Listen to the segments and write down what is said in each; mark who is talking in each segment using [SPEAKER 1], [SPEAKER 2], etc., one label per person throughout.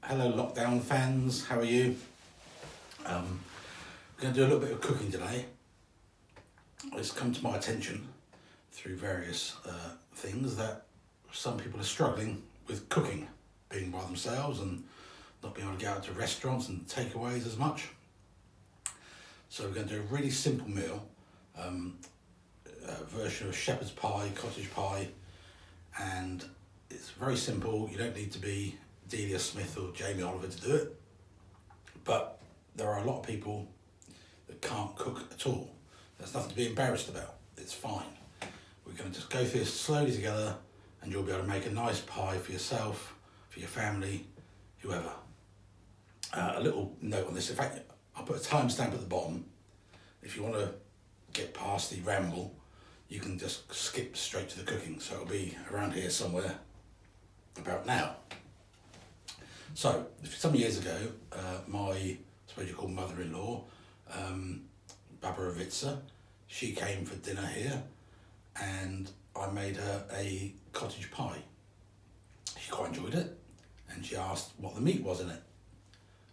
[SPEAKER 1] Hello lockdown fans, how are you? We're going to do a little bit of cooking today. It's come to my attention through various things that some people are struggling with cooking, being by themselves and not being able to get out to restaurants and takeaways as much. So we're going to do a really simple meal, a version of shepherd's pie, cottage pie, and it's very simple. You don't need to be Delia Smith or Jamie Oliver to do it, but there are a lot of people that can't cook at all. There's nothing to be embarrassed about. It's fine. We're going to just go through this slowly together and you'll be able to make a nice pie for yourself, for your family, whoever. A little note on this, in fact, I'll put a timestamp at the bottom. If you want to get past the ramble, you can just skip straight to the cooking. So it'll be around here somewhere about now. So, some years ago, my, I suppose you call mother-in-law, Babarovitsa, she came for dinner here and I made her a cottage pie. She quite enjoyed it and she asked what the meat was in it.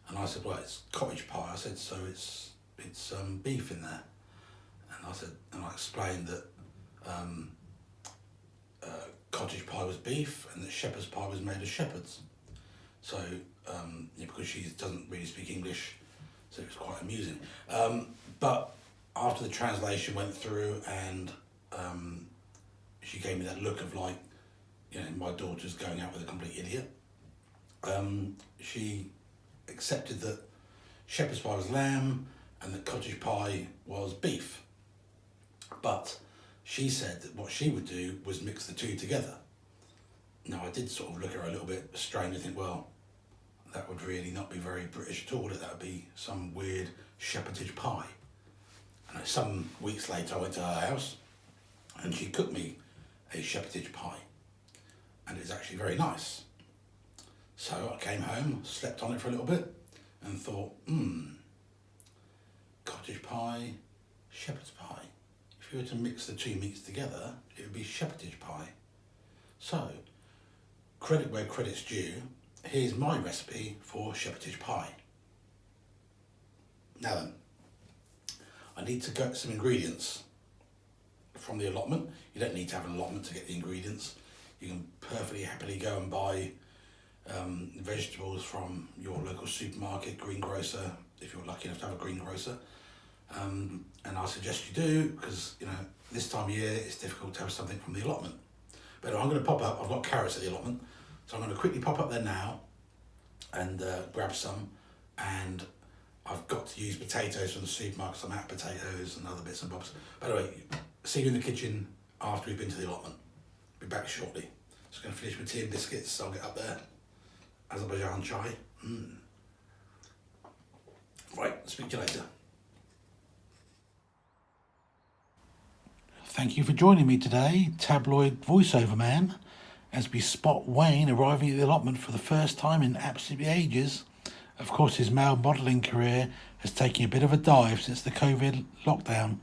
[SPEAKER 1] And I said, well, it's cottage pie. I said, so it's beef in there. And I said, and I explained that cottage pie was beef and that shepherd's pie was made of shepherds. So, because she doesn't really speak English, so it was quite amusing. But after the translation went through and she gave me that look of like, my daughter's going out with a complete idiot, she accepted that shepherd's pie was lamb and that cottage pie was beef. But she said that what she would do was mix the two together. Now, I did sort of look at her a little bit strange and think, well, that would really not be very British at all. That would be some weird Shepttage pie. And some weeks later, I went to her house and she cooked me a Shepttage pie. And it was actually very nice. So I came home, slept on it for a little bit and thought, cottage pie, shepherd's pie. If you were to mix the two meats together, it would be Shepttage pie. So, credit where credit's due, here's my recipe for Shepttage pie. Now then, I need to get some ingredients from the allotment. You don't need to have an allotment to get the ingredients. You can perfectly happily go and buy vegetables from your local supermarket, greengrocer, if you're lucky enough to have a greengrocer. And I suggest you do, because this time of year it's difficult to have something from the allotment. But I'm going to pop up, I've got carrots at the allotment, so I'm going to quickly pop up there now and grab some. And I've got to use potatoes from the supermarket, some out potatoes and other bits and bobs. By the way, see you in the kitchen after we've been to the allotment. Be back shortly. Just going to finish my tea and biscuits, so I'll get up there. Azerbaijan chai. Right, speak to you later. Thank you for joining me today, tabloid voiceover man, as we spot Wayne arriving at the allotment for the first time in absolutely ages. Of course, his male modelling career has taken a bit of a dive since the COVID lockdown,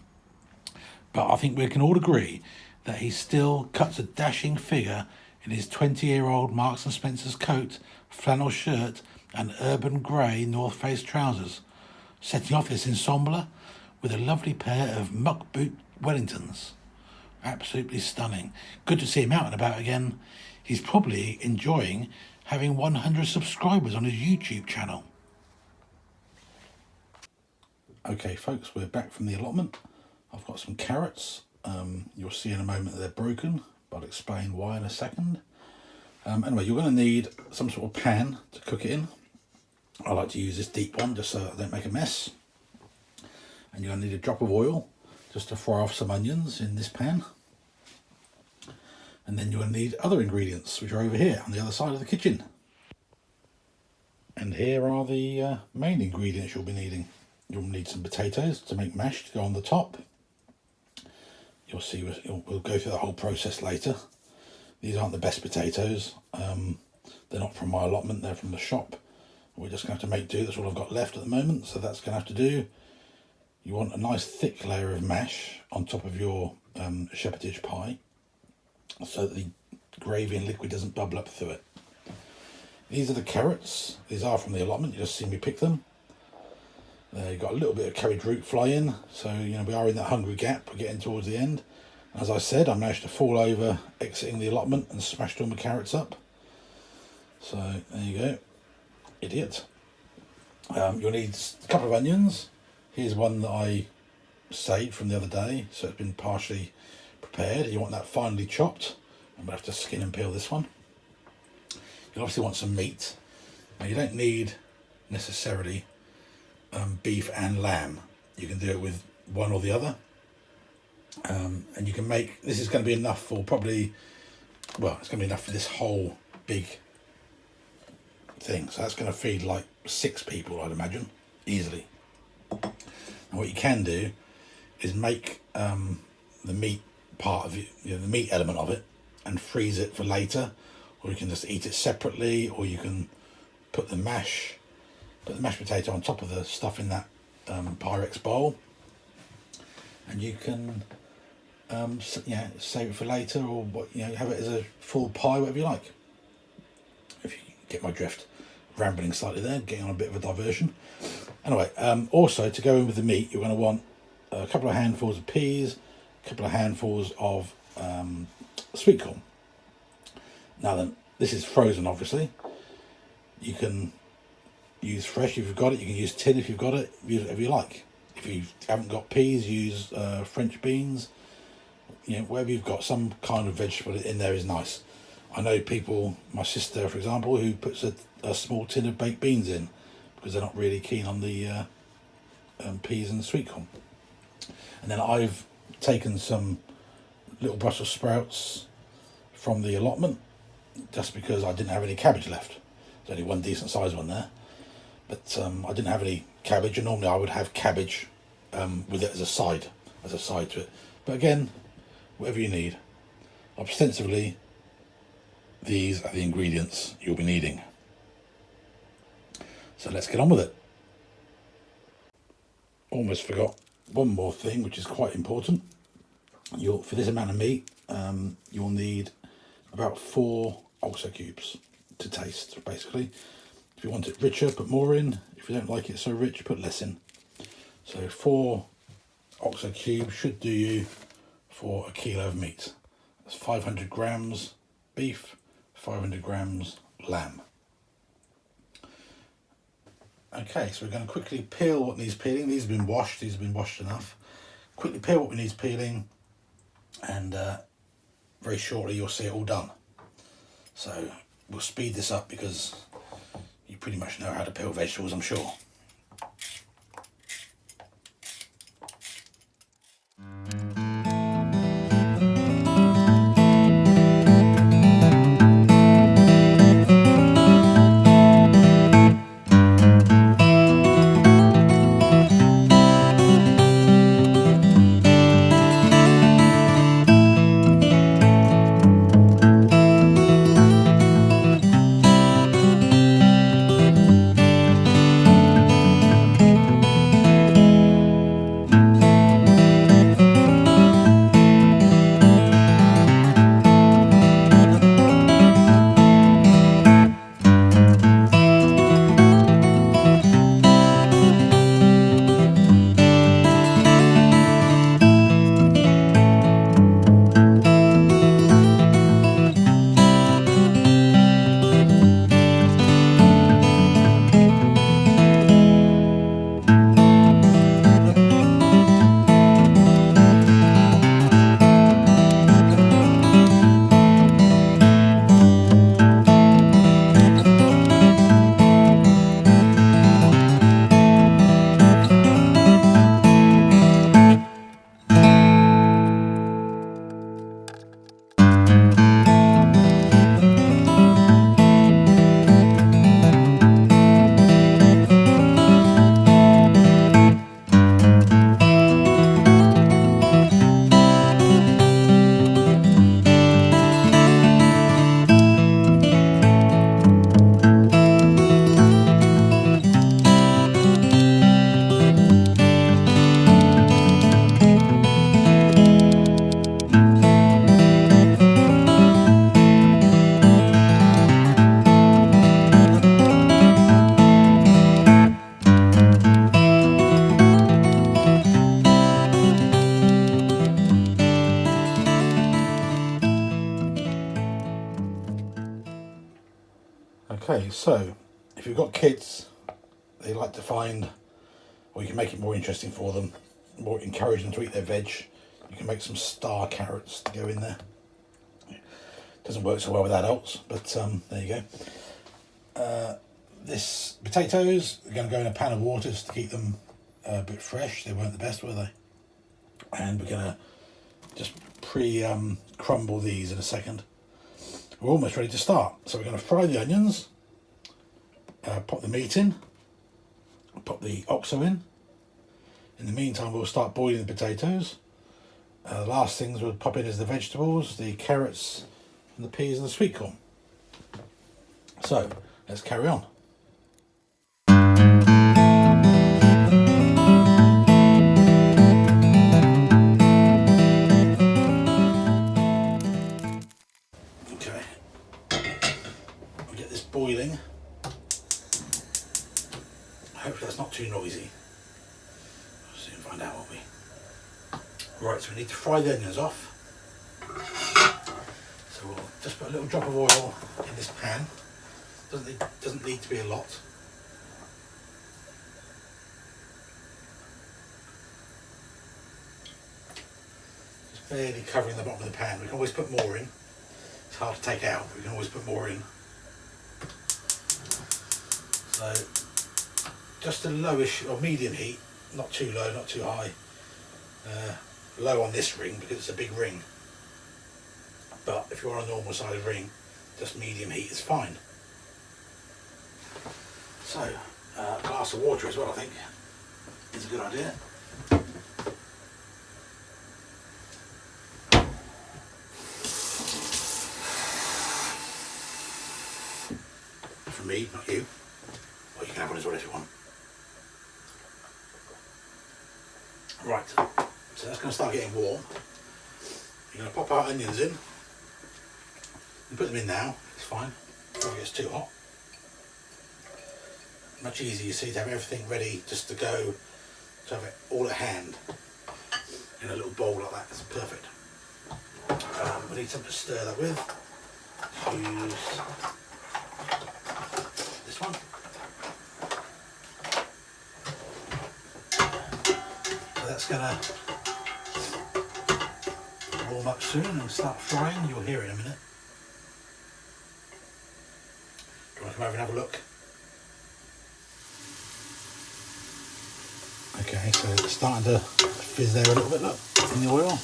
[SPEAKER 1] but I think we can all agree that he still cuts a dashing figure in his 20-year-old Marks & Spencer's coat, flannel shirt and urban grey North Face trousers, setting off this ensemble with a lovely pair of muck boot Wellingtons. Absolutely stunning. Good to see him out and about again. He's probably enjoying having 100 subscribers on his YouTube channel. Okay, folks, we're back from the allotment. I've got some carrots. You'll see in a moment that they're broken, but I'll explain why in a second. Anyway, you're going to need some sort of pan to cook it in. I like to use this deep one just so I don't make a mess. And you're going to need a drop of oil just to fry off some onions in this pan. And then you're going to need other ingredients, which are over here on the other side of the kitchen. And here are the main ingredients you'll be needing. You'll need some potatoes to make mash to go on the top. You'll see, we'll go through the whole process later. These aren't the best potatoes. They're not from my allotment, they're from the shop. We're just going to have to make do. That's all I've got left at the moment, so that's going to have to do. You want a nice thick layer of mash on top of your Shepttage pie, so that the gravy and liquid doesn't bubble up through it. These are the carrots. These are from the allotment. You just see me pick them. You've got a little bit of carriage root fly in, so you know we are in that hungry gap. We're getting towards the end. As I said, I managed to fall over exiting the allotment and smashed all my carrots up. So there you go, idiot. You'll need a couple of onions. Here's one that I saved from the other day, so it's been partially prepared. You want that finely chopped. I'm going to have to skin and peel this one. You'll obviously want some meat. Now you don't need necessarily beef and lamb. You can do it with one or the other. And you can make, this is going to be enough for probably, well, it's going to be enough for this whole big thing. So that's going to feed like 6 people, I'd imagine, easily. And what you can do is make the meat part of it, you know, the meat element of it, and freeze it for later, or you can just eat it separately, or you can put the mashed potato on top of the stuff in that Pyrex bowl, and you can save it for later, or have it as a full pie, whatever you like. If you get my drift, rambling slightly there, getting on a bit of a diversion. Anyway, also to go in with the meat, you're going to want a couple of handfuls of peas, a couple of handfuls of sweet corn. Now then, this is frozen, obviously. You can use fresh if you've got it. You can use tin if you've got it. Use whatever you like. If you haven't got peas, use French beans. You know, wherever you've got some kind of vegetable in there is nice. I know people, my sister, for example, who puts a small tin of baked beans in because they're not really keen on the peas and the sweet corn. And then I've taken some little Brussels sprouts from the allotment just because I didn't have any cabbage left. There's only one decent sized one there, but I didn't have any cabbage, and normally I would have cabbage with it as a side to it. But again, whatever you need. Ostensibly, these are the ingredients you'll be needing. So let's get on with it. Almost forgot one more thing, which is quite important. For this amount of meat, you'll need about 4 oxo cubes to taste, basically. If you want it richer, put more in. If you don't like it so rich, put less in. So 4 oxo cubes should do you for a kilo of meat. That's 500 grams beef, 500 grams lamb. Okay, so we're going to quickly peel what needs peeling. These have been washed enough. Quickly peel what needs peeling, and very shortly you'll see it all done. So we'll speed this up because you pretty much know how to peel vegetables, I'm sure. Okay, so if you've got kids, they like to find, or you can make it more interesting for them, more encourage them to eat their veg. You can make some star carrots to go in there. Doesn't work so well with adults, but there you go. This potatoes are going to go in a pan of water just to keep them a bit fresh. They weren't the best, were they? And we're going to just crumble these in a second. We're almost ready to start. So we're going to fry the onions, pop the meat in, pop the oxo in. In the meantime, we'll start boiling the potatoes. The last things we'll pop in is the vegetables, the carrots, and the peas and the sweet corn. So let's carry on. Okay, we'll get this boiling. Hopefully that's not too noisy. We'll soon find out, won't we? Right, so we need to fry the onions off. So we'll just put a little drop of oil in this pan. Doesn't need to be a lot. Just barely covering the bottom of the pan. We can always put more in. It's hard to take out, but we can always put more in. So just a lowish or medium heat, not too low, not too high. Low on this ring because it's a big ring. But if you're on a normal sided ring, just medium heat is fine. So, a glass of water as well, I think, is a good idea. For me, not you. Or you can have one as well if you want. Right, so that's going to start getting warm. You're going to pop our onions in. You put them in now, it's fine, before it gets too hot. Much easier, you see, to have everything ready just to go, to have it all at hand in a little bowl like that. It's perfect. We need something to stir that with. Use this one. So that's going to warm up soon and start frying. You'll hear it in a minute. Do you want to come over and have a look? Okay, so it's starting to fizz there a little bit, look, in the oil.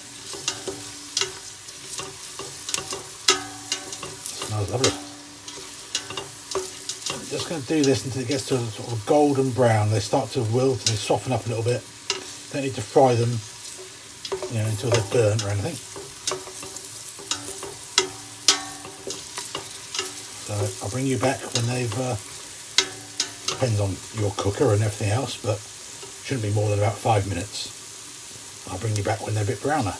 [SPEAKER 1] Smells lovely. I'm just going to do this until it gets to a sort of golden brown. They start to wilt and they soften up a little bit. Don't need to fry them, you know, until they're burnt or anything. So I'll bring you back when they've, depends on your cooker and everything else, but shouldn't be more than about 5 minutes. I'll bring you back when they're a bit browner.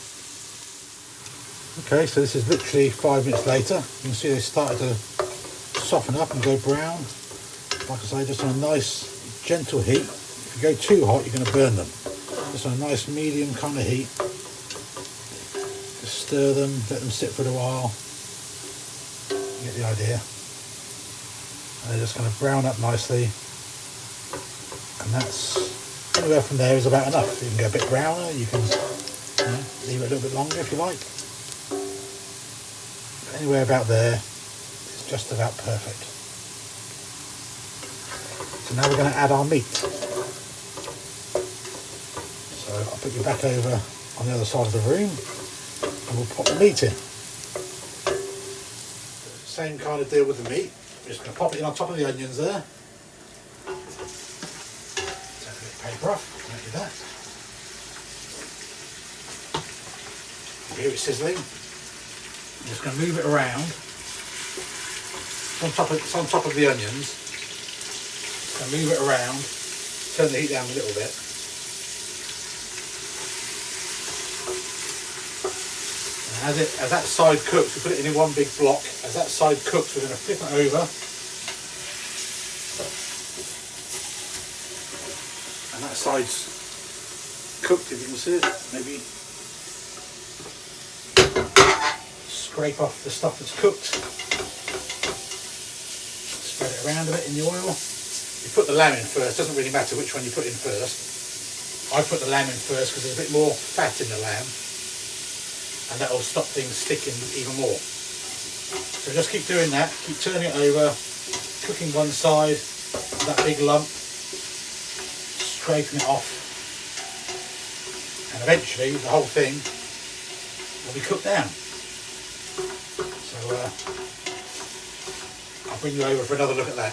[SPEAKER 1] Okay, so this is literally 5 minutes later. You can see they started to soften up and go brown. Like I say, just on a nice gentle heat. If you go too hot, you're going to burn them. Just on a nice medium kind of heat. Just stir them, let them sit for a while. You get the idea. And they're just going to brown up nicely. And that's anywhere from there is about enough. You can go a bit browner, you can leave it a little bit longer if you like. But anywhere about there is just about perfect. So now we're going to add our meat. So I'll put you back over on the other side of the room and we'll pop the meat in. Same kind of deal with the meat. We're just going to pop it in on top of the onions there. Paper off, don't do that. You hear it sizzling. I'm just going to move it around. It's on top of the onions. Just going to move it around, turn the heat down a little bit. And as that side cooks, we put it in one big block. As that side cooks, we're going to flip it over. And that side's cooked, if you can see it. Maybe scrape off the stuff that's cooked. Spread it around a bit in the oil. You put the lamb in first, doesn't really matter which one you put in first. I put the lamb in first because there's a bit more fat in the lamb and that will stop things sticking even more. So just keep doing that, keep turning it over, cooking one side, that big lump, scraping it off, and eventually the whole thing will be cooked down. So I'll bring you over for another look at that.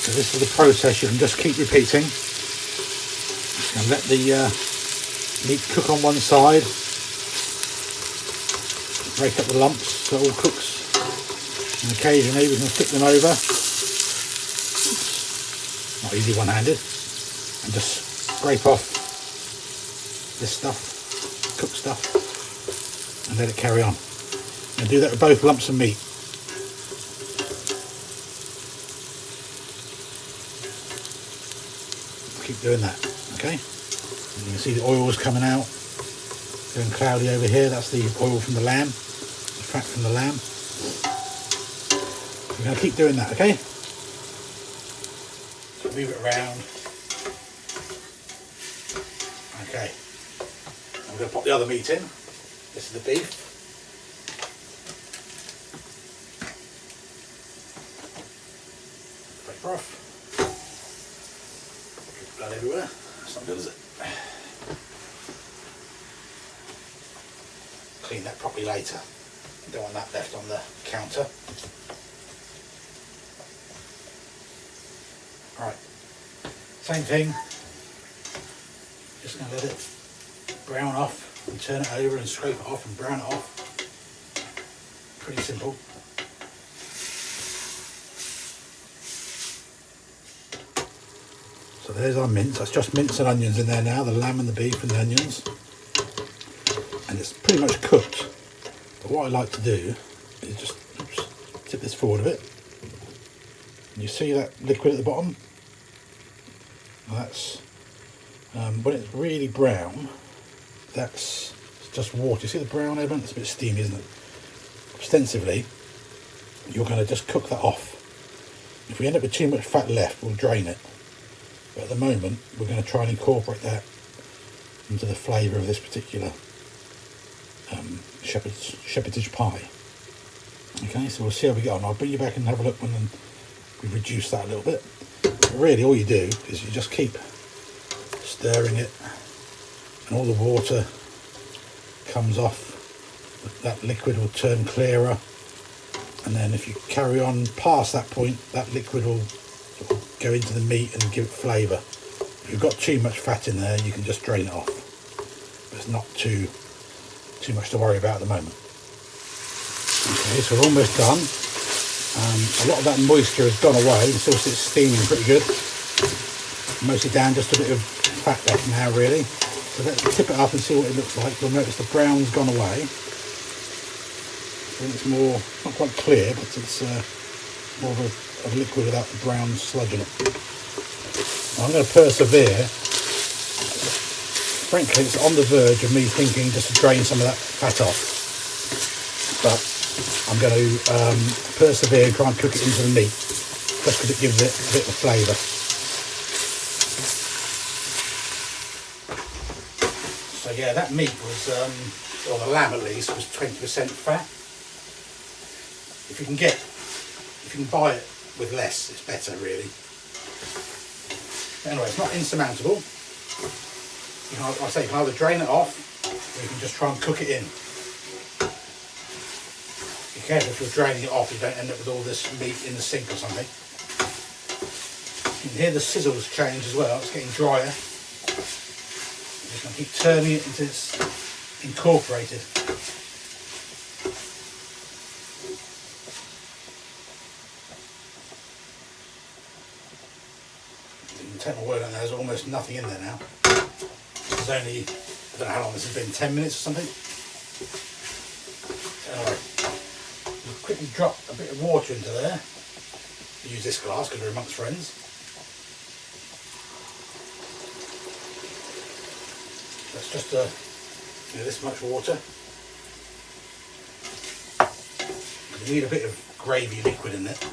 [SPEAKER 1] So this is the process you can just keep repeating. Just going to let the meat cook on one side, break up the lumps so it all cooks, and occasionally we can flip them over. Oops. Not easy one-handed, and just scrape off this stuff, cooked stuff, and let it carry on. And do that with both lumps of meat. Keep doing that, okay? And you can see the oil is coming out, going cloudy over here. That's the oil from the lamb, the fat from the lamb. We're going to keep doing that, okay? So move it around. Okay. I'm going to pop the other meat in. This is the beef. Break off. Blood everywhere. That's not good, is it? Clean that properly later. Don't want that left on the counter. Alright. Same thing. Just going to let it brown off and turn it over and scrape it off and brown it off. Pretty simple. So there's our mince. That's just mince and onions in there now, the lamb and the beef and the onions. And it's pretty much cooked. But what I like to do is just tip this forward a bit. And you see that liquid at the bottom? Well, that's when it's really brown, that's just water. You see the brown element? It's a bit steamy, isn't it? Extensively, you're going to just cook that off. If we end up with too much fat left, we'll drain it. But at the moment, we're going to try and incorporate that into the flavour of this particular Shepttage pie. Okay, so we'll see how we get on. I'll bring you back and have a look when we reduce that a little bit. But really, all you do is you just keep stirring it, and all the water comes off. That liquid will turn clearer, and then if you carry on past that point, that liquid will sort of go into the meat and give it flavour. If you've got too much fat in there, you can just drain it off. But it's not too much to worry about at the moment. Okay, so we're almost done. A lot of that moisture has gone away. You still see it's steaming pretty good. Mostly down, just a bit of fat left now really. So let's tip it up and see what it looks like. You'll notice the brown's gone away. I think it's more, not quite clear, but it's more of a liquid without the brown sludge in it. I'm going to persevere. Frankly, it's on the verge of me thinking just to drain some of that fat off. But I'm going to persevere and try and cook it into the meat, just because it gives it a bit of flavour. So yeah, that meat was, or the lamb at least, was 20% fat. If you can buy it with less, it's better really. But anyway, it's not insurmountable. You know, like I say, you can either drain it off, or you can just try and cook it in. Be careful if you're draining it off, you don't end up with all this meat in the sink or something. You can hear the sizzles change as well, it's getting drier. I'm just going to keep turning it until it's incorporated. You can take my word on that, there's almost nothing in there now. There's only, I don't know how long this has been, 10 minutes or something. So anyway, we'll quickly drop a bit of water into there. We'll use this glass because we're amongst friends. That's just this much water. You need a bit of gravy liquid in it,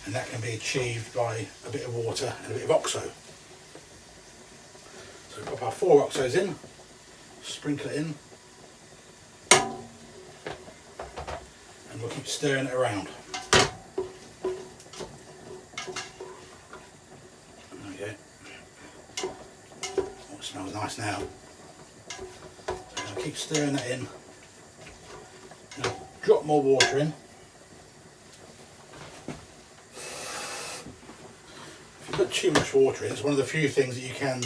[SPEAKER 1] and that can be achieved by a bit of water and a bit of oxo. So we pop our 4 oxos in, sprinkle it in, and we'll keep stirring it around. There we go. Oh, it smells nice now. So I'll keep stirring that in. And I'll drop more water in. If you put too much water in, it's one of the few things that you can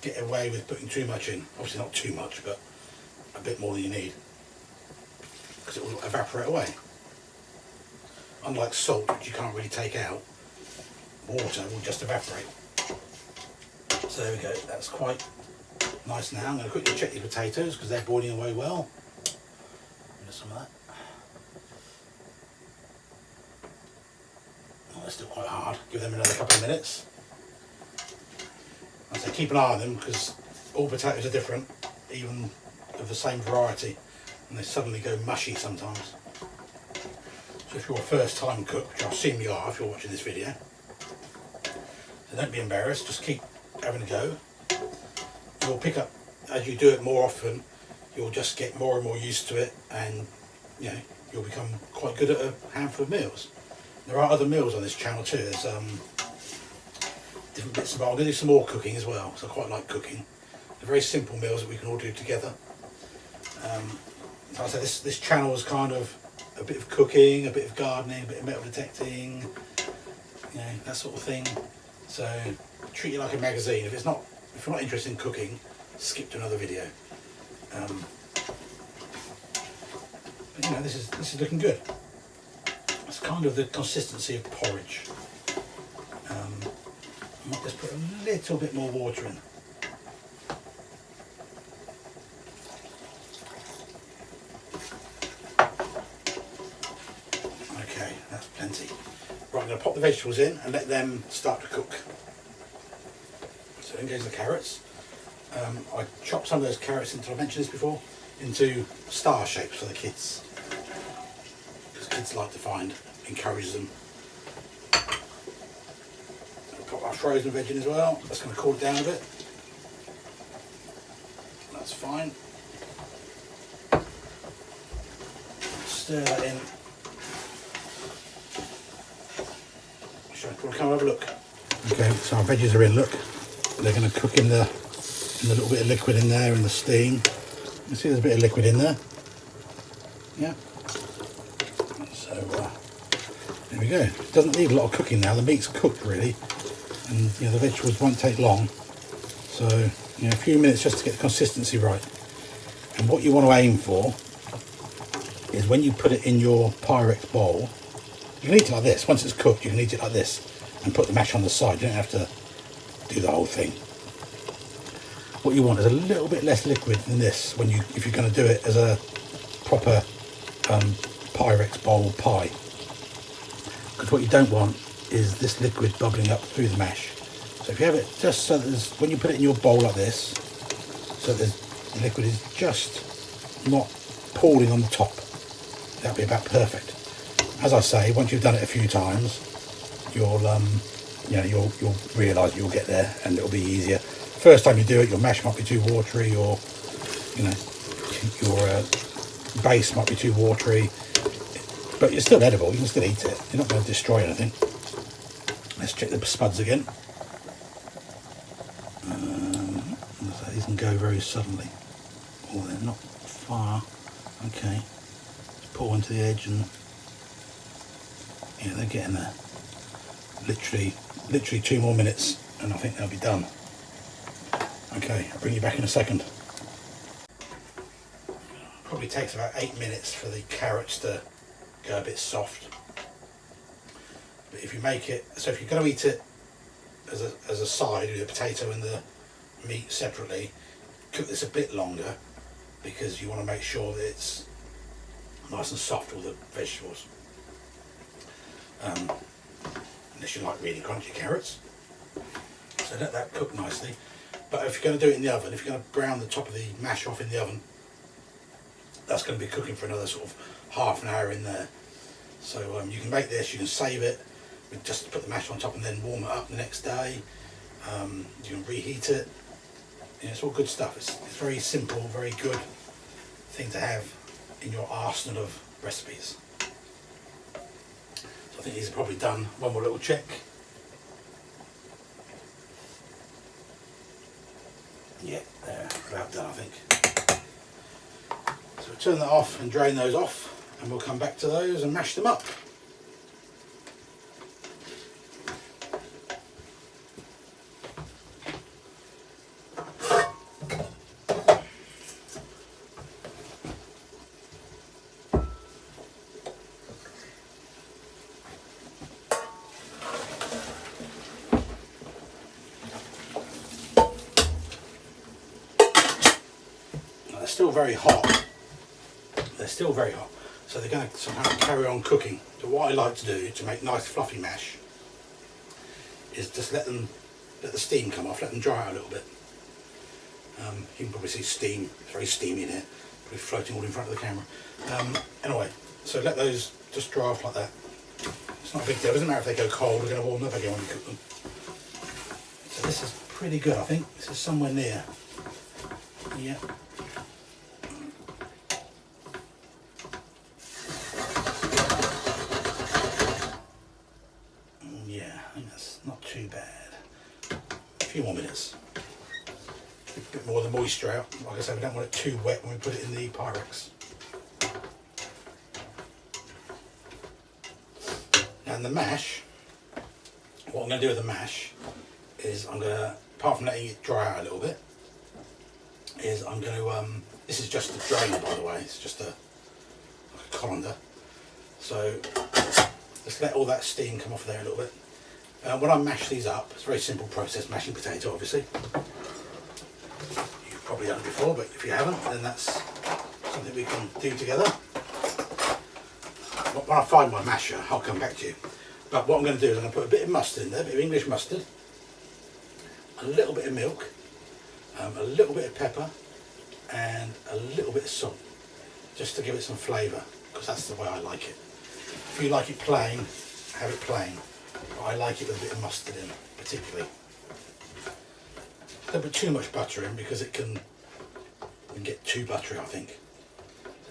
[SPEAKER 1] get away with putting too much in. Obviously not too much, but a bit more than you need, because it will evaporate away. Unlike salt, which you can't really take out, water will just evaporate. So there we go, that's quite nice now. I'm going to quickly check these potatoes because they're boiling away well. There's some of that. Oh, they're still quite hard. Give them another couple of minutes. I say keep an eye on them because all potatoes are different, even of the same variety, and they suddenly go mushy sometimes. So if you're a first time cook, which I assume you are if you're watching this video, so don't be embarrassed, just keep having a go. You'll pick up, as you do it more often, you'll just get more and more used to it, and you know, you'll become quite good at a handful of meals. There are other meals on this channel too. There's different bits of, I'm going to do some more cooking as well, because I quite like cooking. They're very simple meals that we can all do together. Like I say, this channel is kind of a bit of cooking, a bit of gardening, a bit of metal detecting, you know, that sort of thing. So treat it like a magazine. If you're not interested in cooking, skip to another video. But you know, this is looking good. It's kind of the consistency of porridge. I might just put a little bit more water in. Okay, that's plenty. Right, I'm going to pop the vegetables in and let them start to cook. So in goes the carrots. I chopped some of those carrots into, I mentioned this before, into star shapes for the kids. Because kids like to encourage them. Pop our frozen veg in as well. That's going to cool it down a bit. That's fine. Stir that in. Shall I come and have a look? Okay, so our veggies are in, look. They're going to cook in the little bit of liquid in there, in the steam. You see there's a bit of liquid in there. Yeah. So there we go. It doesn't need a lot of cooking now. The meat's cooked really, and you know the vegetables won't take long. So you know, a few minutes just to get the consistency right. And what you want to aim for is when you put it in your Pyrex bowl, you can eat it like this. Once it's cooked, you can eat it like this and put the mash on the side. You don't have to do the whole thing. What you want is a little bit less liquid than this if you're going to do it as a proper Pyrex bowl pie. Because what you don't want is this liquid bubbling up through the mash. So if you have it just so that when you put it in your bowl like this, so the liquid is just not pooling on the top, that'll be about perfect. As I say, once you've done it a few times, you'll realise you'll get there and it'll be easier. First time you do it, your mash might be too watery, or you know, your base might be too watery, but it's still edible. You can still eat it. You're not going to destroy anything. Let's check the spuds again. These can go very suddenly. Oh, they're not far. Okay, let's pull one to the edge, and yeah, they're getting there. Literally 2 more minutes, and I think they'll be done. Okay, I'll bring you back in a second. Probably takes about 8 minutes for the carrots to go a bit soft. But if you make it, so if you're going to eat it as a side with the potato and the meat separately, cook this a bit longer because you want to make sure that it's nice and soft, all the vegetables. Unless you like really crunchy carrots. So let that cook nicely. But if you're going to do it in the oven, if you're going to brown the top of the mash off in the oven, that's going to be cooking for another sort of half an hour in there. So you can make this, you can save it, just put the mash on top and then warm it up the next day. You can reheat it. Yeah, it's all good stuff. It's very simple, very good thing to have in your arsenal of recipes. So I think these are probably done. One more little check. Yeah, they're about done, I think. So we'll turn that off and drain those off, and we'll come back to those and mash them up. They're still very hot. They're still very hot, so they're going to somehow carry on cooking. So what I like to do to make nice fluffy mash is just let the steam come off, let them dry out a little bit. You can probably see steam, it's very steamy in here, probably floating all in front of the camera. Anyway, so let those just dry off like that. It's not a big deal, it doesn't matter if they go cold, they're going to warm up again when you cook them. So this is pretty good, I think. This is somewhere near. Yeah. Too bad. A few more minutes. A bit more of the moisture out. Like I said, we don't want it too wet when we put it in the Pyrex. And the mash, what I'm going to do with the mash is I'm going to, apart from letting it dry out a little bit, is I'm going to, this is just a drainer by the way, it's just like a colander. So just let all that steam come off there a little bit. When I mash these up, it's a very simple process, mashing potato obviously. You've probably done it before, but if you haven't, then that's something we can do together. When I find my masher, I'll come back to you. But what I'm going to do is I'm going to put a bit of mustard in there, a bit of English mustard, a little bit of milk, a little bit of pepper, and a little bit of salt, just to give it some flavour, because that's the way I like it. If you like it plain, have it plain. I like it with a bit of mustard in, particularly. Don't put too much butter in because it can get too buttery, I think.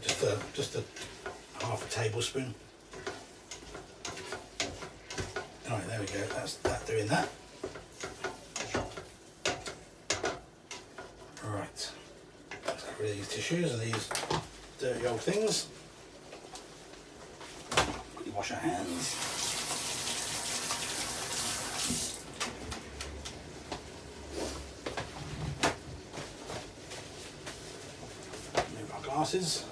[SPEAKER 1] So just a half a tablespoon. Alright, there we go. That's that doing that. Alright. Let's get rid of these tissues and these dirty old things. Quickly wash our hands. Glasses.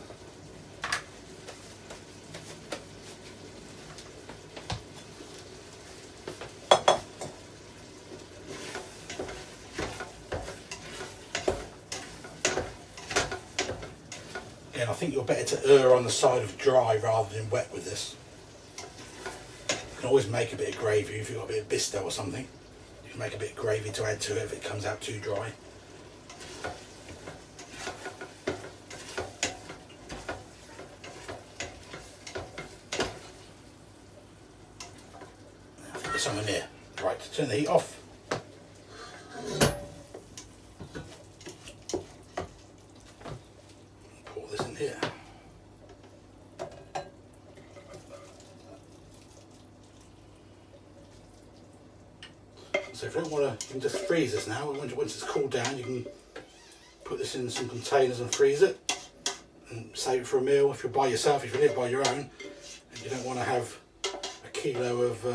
[SPEAKER 1] Again, I think you're better to err on the side of dry rather than wet with this. You can always make a bit of gravy if you've got a bit of bisto or something. You can make a bit of gravy to add to it if it comes out too dry. Somewhere near. Right, turn the heat off. Pour this in here. So if you don't want to, you can just freeze this now. Once it's cooled down, you can put this in some containers and freeze it and save it for a meal. If you're by yourself, if you live by your own, and you don't want to have a kilo of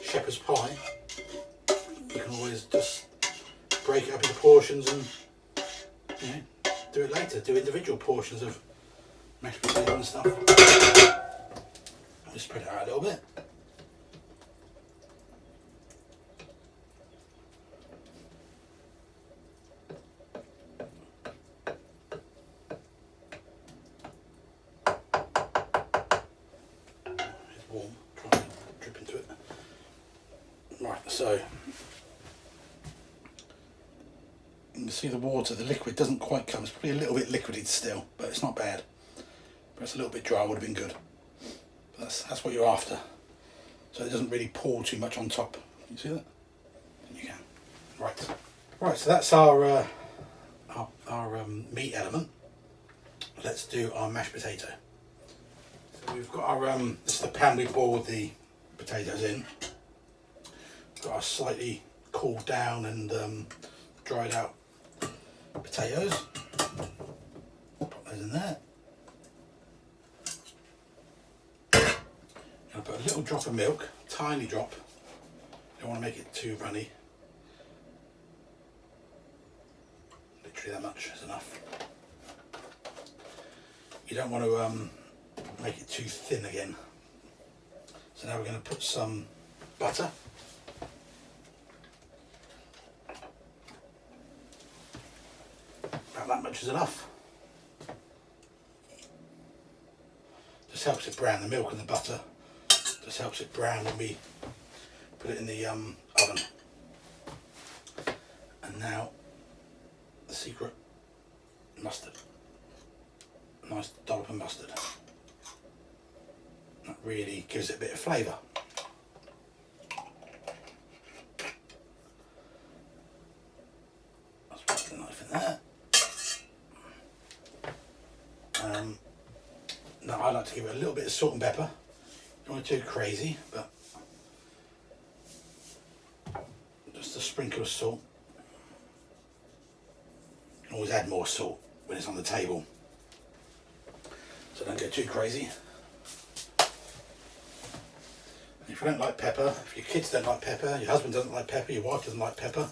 [SPEAKER 1] shepherd's pie, you can always just break it up into portions and do it later. Do individual portions of mashed potato and stuff. Just spread it out a little bit. It's warm, try and drip into it. Right, so you can see the water, the liquid doesn't quite come. It's probably a little bit liquidy still, but it's not bad. That's a little bit dry, would have been good. But that's what you're after. So it doesn't really pour too much on top. Can you see that? You can. Right. So that's our meat element. Let's do our mashed potato. So we've got our this is the pan we boiled the potatoes in. We've got our slightly cooled down and dried out potatoes. Put those in there. I'll put a little drop of milk, tiny drop. Don't want to make it too runny. Literally that much is enough. You don't want to make it too thin again. So now we're going to put some butter. About that much is enough. Just helps it brown, the milk and the butter. Just helps it brown when we put it in the oven. And now the secret, mustard. Nice dollop of mustard. That really gives it a bit of flavour. Let's put the knife in there. Now I like to give it a little bit of salt and pepper. Don't want it too crazy, but just a sprinkle of salt. You can always add more salt when it's on the table, so don't go too crazy. And if you don't like pepper, if your kids don't like pepper, your husband doesn't like pepper, your wife doesn't like pepper,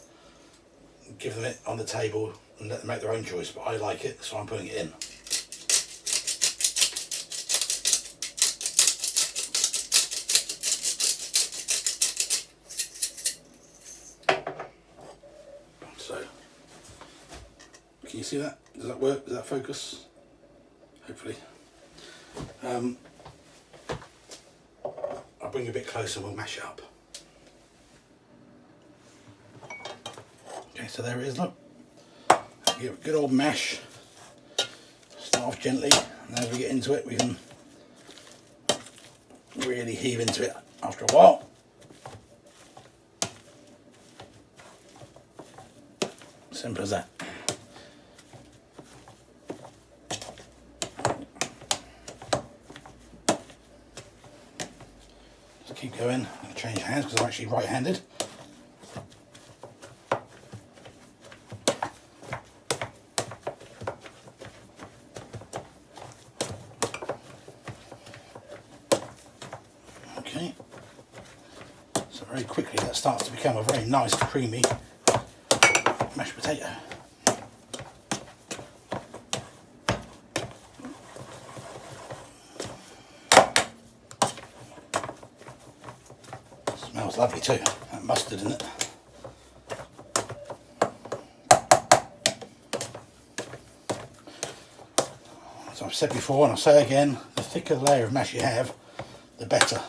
[SPEAKER 1] give them it on the table and let them make their own choice, but I like it, so I'm putting it in. Can you see that? Does that work? Does that focus? Hopefully. I'll bring it a bit closer and we'll mash it up. Okay, so there it is, look. Give it a good old mash. Start off gently, and as we get into it we can really heave into it after a while. Simple as that. Keep going. I'm going to change hands because I'm actually right-handed. Okay. So very quickly that starts to become a very nice creamy mashed potato. Smells lovely too, that mustard in it. As I've said before and I'll say again, the thicker the layer of mash you have, the better.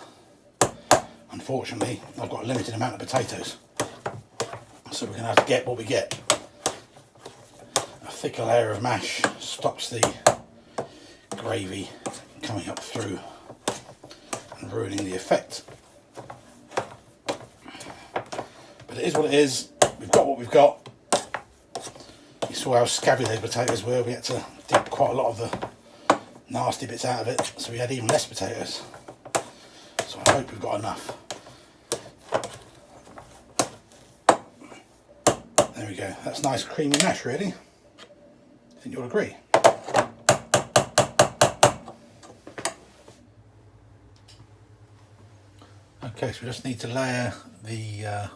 [SPEAKER 1] Unfortunately, I've got a limited amount of potatoes, so we're going to have to get what we get. A thicker layer of mash stops the gravy coming up through and ruining the effect. But it is what it is. We've got what we've got. You saw how scabby those potatoes were. We had to dip quite a lot of the nasty bits out of it, so we had even less potatoes. So I hope we've got enough. There we go. That's nice creamy mash, really. I think you'll agree. Okay, so we just need to layer the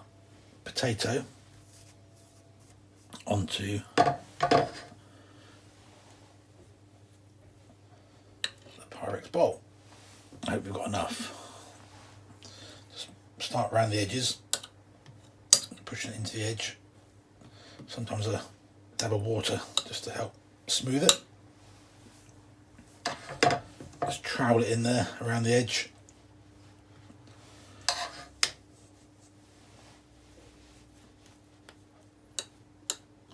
[SPEAKER 1] potato onto the Pyrex bowl. I hope we've got enough. Just start around the edges, pushing it into the edge. Sometimes a dab of water just to help smooth it. Just trowel it in there around the edge.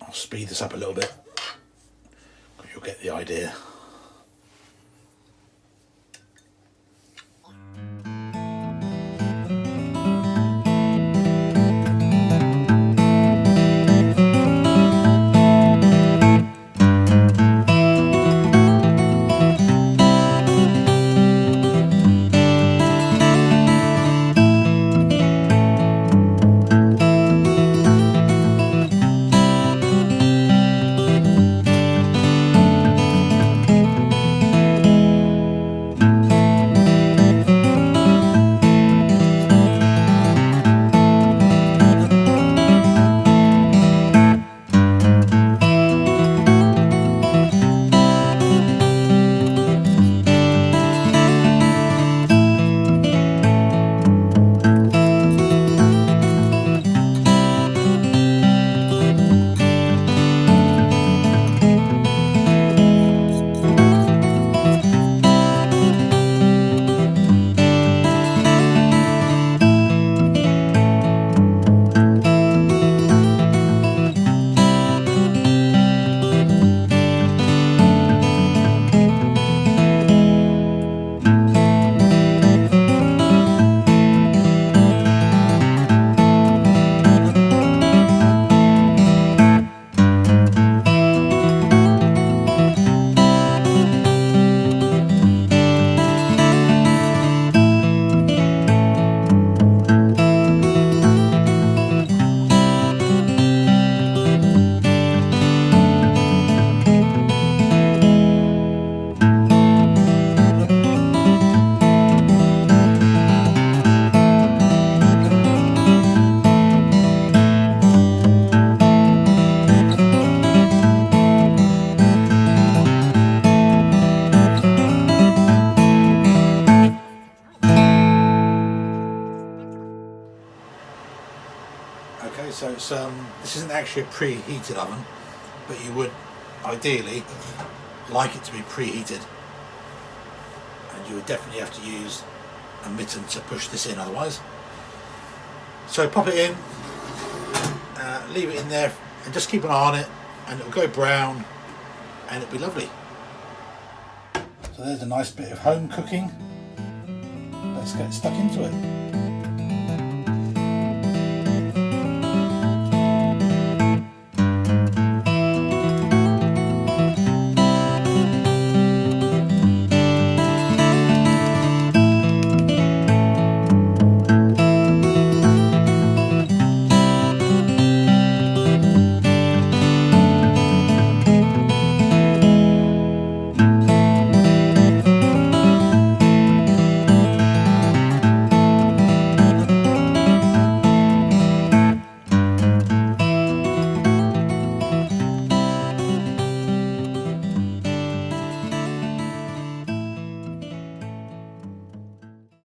[SPEAKER 1] I'll speed this up a little bit, but you'll get the idea. so it's this isn't actually a preheated oven, but you would ideally like it to be preheated, and you would definitely have to use a mitten to push this in otherwise. So pop it in, leave it in there, and just keep an eye on it, and it'll go brown, and it'll be lovely. So there's a nice bit of home cooking. Let's get stuck into it.